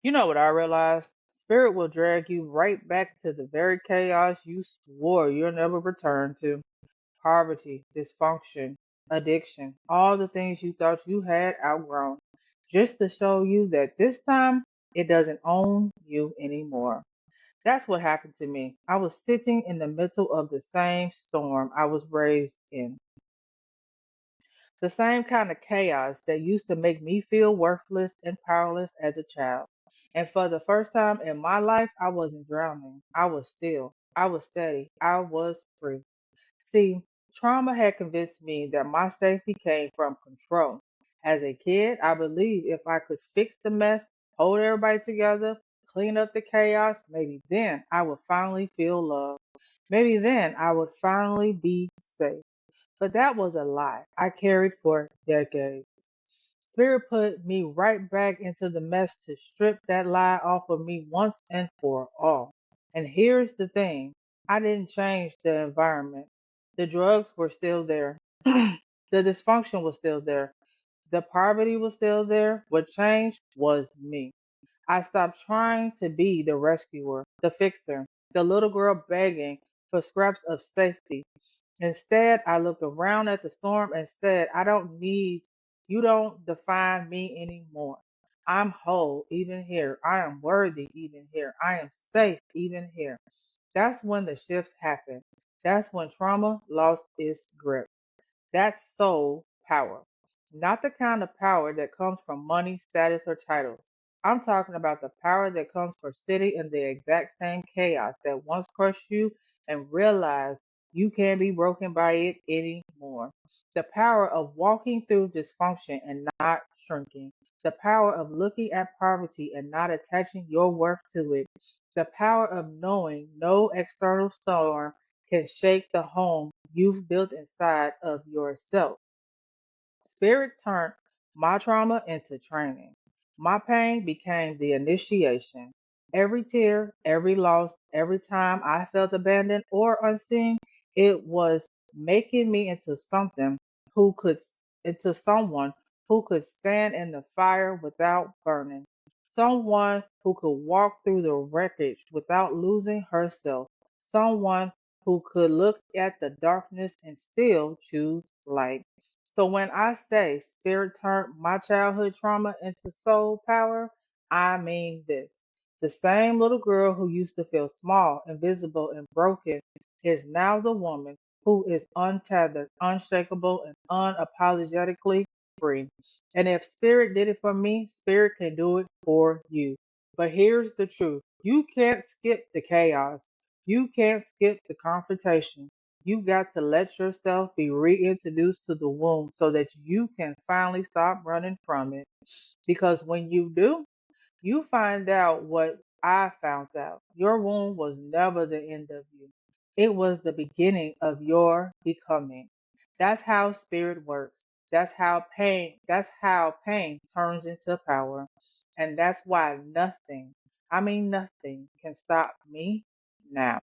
You know what I realized? Spirit will drag you right back to the very chaos you swore you'll never return to. Poverty, dysfunction, addiction, all the things you thought you had outgrown, just to show you that this time it doesn't own you anymore. That's what happened to me. I was sitting in the middle of the same storm I was raised in. The same kind of chaos that used to make me feel worthless and powerless as a child. And for the first time in my life, I wasn't drowning. I was still. I was steady. I was free. See, trauma had convinced me that my safety came from control. As a kid, I believed if I could fix the mess, hold everybody together, clean up the chaos, maybe then I would finally feel love. Maybe then I would finally be safe. But that was a lie I carried for decades. Spirit put me right back into the mess to strip that lie off of me once and for all. And here's the thing, I didn't change the environment. The drugs were still there, the dysfunction was still there, the poverty was still there. What changed was me. I stopped trying to be the rescuer, the fixer, the little girl begging for scraps of safety. Instead, I looked around at the storm and said, I don't need, you don't define me anymore. I'm whole even here. I am worthy even here. I am safe even here. That's when the shift happened. That's when trauma lost its grip. That's soul power. Not the kind of power that comes from money, status, or titles. I'm talking about the power that comes from sitting in the exact same chaos that once crushed you and realize you can't be broken by it anymore. The power of walking through dysfunction and not shrinking. The power of looking at poverty and not attaching your worth to it. The power of knowing no external storm can shake the home you've built inside of yourself. Spirit turned my trauma into training. My pain became the initiation. Every tear, every loss, every time I felt abandoned or unseen, it was making me who could into someone who could stand in the fire without burning. Someone who could walk through the wreckage without losing herself. Someone who could look at the darkness and still choose light. So when I say spirit turned my childhood trauma into soul power, I mean this. The same little girl who used to feel small, invisible, and broken is now the woman who is untethered, unshakable, and unapologetically free. And if spirit did it for me, spirit can do it for you. But here's the truth. You can't skip the chaos. You can't skip the confrontation. You got to let yourself be reintroduced to the womb so that you can finally stop running from it. Because when you do, you find out what I found out. Your womb was never the end of you. It was the beginning of your becoming. That's how spirit works. That's how pain turns into power. And that's why nothing, I mean nothing, can stop me now.